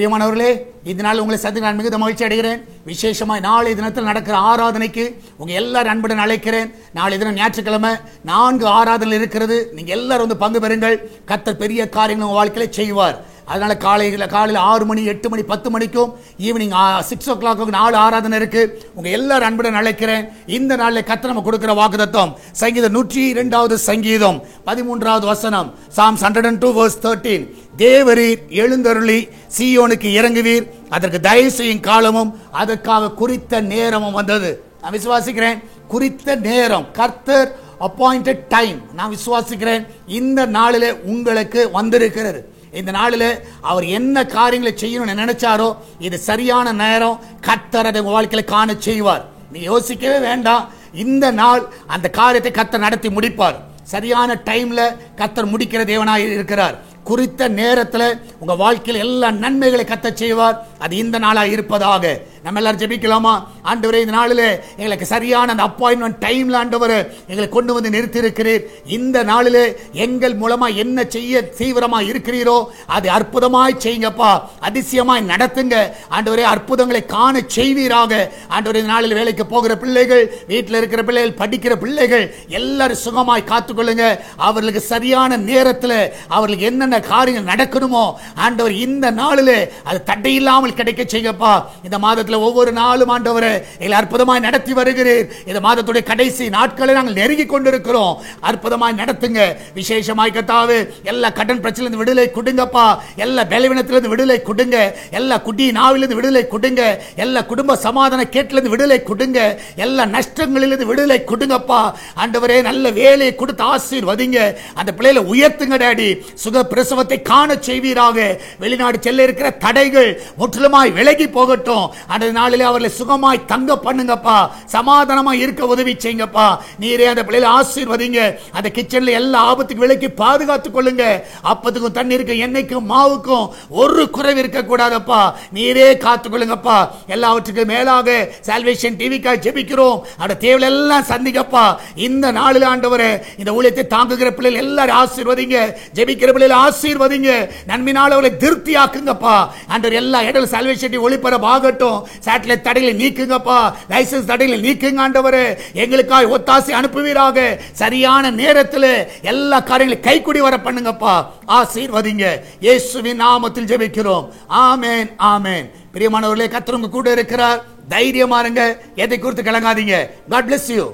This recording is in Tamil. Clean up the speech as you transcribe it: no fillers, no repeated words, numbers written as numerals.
பிரியமானவர்களே, இந்த நாள் உங்களை சந்திக்க நான் மிகுந்த மகிழ்ச்சி அடைகிறேன். விசேஷமாய் நாளை தினத்தில் நடக்கிற ஆராதனைக்கு உங்க எல்லாரும் அன்புடன் அழைக்கிறேன். நாளை தினம் ஞாயிற்றுக்கிழமை 4 ஆராதனை இருக்கிறது. நீங்க எல்லாரும் வந்து பங்கு பெறுங்கள். கர்த்தர் பெரிய காரியங்கள் உங்க வாழ்க்கையில செய்வார். அதனால காலையில் 6 மணி, 8 மணி, 10 மணிக்கும் ஈவினிங் 6 o'clock 4 ஆராதனை இருக்கு. உங்க எல்லாரும் அன்புடன் அழைக்கிறேன். இந்த நாளில் கர்த்தர் நம்ம கொடுக்கிற வாக்குத்தத்தம் சங்கீதம் 102வது சங்கீதம் 13வது வசனம், Psalms 102 verse 13. தேவரீர் எழுந்தருளி சீயோனுக்கு இறங்குவீர், அதற்கு தயவு செய்யும் காலமும் அதற்காக குறித்த நேரமும் வந்தது. நான் விசுவாசிக்கிறேன், குறித்த நேரம், கர்த்தர் அப்பாயிண்டட் டைம், நான் விசுவாசிக்கிறேன் இந்த நாளிலே உங்களுக்கு வந்திருக்கிறது. இந்த நாளில் அவர் என்ன காரியங்களை செய்யணும்னு நினைச்சாரோ இது சரியான நேரம். கர்த்தர் அதை வாழ்க்கையில காண செய்வார். நீ யோசிக்கவே வேண்டாம். இந்த நாள் அந்த காரியத்தை கர்த்தர் நடத்தி முடிப்பார். சரியான டைம்ல கர்த்தர் முடிக்கிற தேவனாய் இருக்கிறார். குறித்த நேரத்தில் உங்க வாழ்க்கையில் எல்லா நன்மைகளை கர்த்தர் செய்வார். அது இந்த நாளா இருப்பதாக நம்ம எல்லாரும் ஜெபிக்கலாமா? ஆண்டவரே, இந்த நாளில் எங்களுக்கு சரியான அந்த அப்பாயின்மெண்ட் டைம்ல ஆண்டவரே எங்களை கொண்டு வந்து நிறுத்தி இருக்கிறீர். இந்த நாளிலே எங்கள் மூலமா என்ன செய்ய தீவிரமா இருக்கிறீரோ அதை அற்புதமாய் செய்யுங்கப்பா, அதிசயமாய் நடத்துங்க ஆண்டவரே. அற்புதங்களை காண செய்வீராக ஆண்டவரே. இந்த நாளில் வேலைக்கு போகிற பிள்ளைகள், வீட்டில் இருக்கிற பிள்ளைகள், படிக்கிற பிள்ளைகள் எல்லாரும் சுகமாய் காத்துக்கொள்ளுங்க. அவர்களுக்கு சரியான நேரத்தில் அவர்களுக்கு என்னென்ன காரியங்கள் நடக்கணுமோ ஆண்டவர் இந்த நாளில் அது தடையில்லாமல் கிடைக்க செய்யப்பா. இந்த மாதத்தில் ஒவ்வொரு நாளும் ஆண்டவரே எங்களை அற்புதமாய் நடத்தி வருகிறீர். இந்த மாதத்துடைய கடைசி நாட்களை நாங்கள் நெருங்கி கொண்டிருக்கிறோம். அற்புதமாய் நடத்துங்க. விசேஷமாய் கர்த்தாவே எல்லா கடன் பிரச்சனையிலிருந்து விடுதலை கொடுங்கப்பா. எல்லா பலவீனத்திலிருந்து விடுதலை கொடுங்க. எல்லா குடி நாவிலிருந்து விடுதலை கொடுங்க. எல்லா குடும்ப சமாதான கேட்டிலிருந்து விடுதலை கொடுங்க. எல்லா நஷ்டங்களிலிருந்து விடுதலை கொடுங்கப்பா ஆண்டவரே. நல்ல வேலையை கொடுத்து ஆசீர்வதிங்க. அந்த பிள்ளைகளை உயர்த்துங்க டாடி. சுக பிரசவத்தை காண செய்வீராக. வெளிநாடு செல்ல இருக்கிற தடைகள் முற்றிலுமாய் விலகி போகட்டும். அந்த நாளிலே அவர்களை சுகமாய் தங்க பண்ணுங்கப்பா. சமாதானமாய் இருக்க உதவி செய்யுங்கப்பா. நீரே அந்த பிள்ளைகளை ஆசீர்வதிங்க. அந்த கிச்சன்ல எல்லா ஆபத்துக்கு விலக்கி பாதுகாத்துக் கொள்ளுங்க. அப்பத்துக்கும் தண்ணீருக்கும் எண்ணெய்க்கும் மாவுக்கும் ஒரு குறைவு இருக்க கூடாதப்பா. நீரே காத்துக் கொள்ளுங்கப்பா. எல்லாவற்றுக்கும் மேலாக சால்வேஷன் டிவிக்காக ஜெபிக்கிறோம். அந்த தேவைகள் எல்லாம் சந்திக்கப்பா. இந்த நாளில் ஆண்டவரே இந்த ஊழியத்தை தாங்குகிற பிள்ளைகள் எல்லாரும் ஆசீர்வதிங்க. ஜெபிக்கிற பிள்ளைகளை ஆசீர்வதிங்க. நன்மையினால் அவர்களை திருப்தியாக்குங்கப்பா. ஆண்டவர் எல்லா இடத்துல சால்வேஷன் டிவி ஒளிபரப்பாகட்டும். சேட்டலைட் தடைகளை நீக்குங்கப்பா. லைசன்ஸ் தடைகளை நீக்குங்க ஆண்டவரே. எங்களுக்காக ஒத்தாசை அனுப்புவீராக. சரியான நேரத்தில் எல்லா காரியங்களையும் கைக்குடி வர பண்ணுங்கப்பா. ஆசீர்வதிங்க. இயேசுவின் நாமத்தில் ஜெபிக்கிறோம். ஆமென், ஆமென். பிரியமானவர்களே, கர்த்தர் உங்க கூட இருக்கிறார். தைரியமா இருங்க. எதை குறித்து கலங்காதீங்க. God bless you.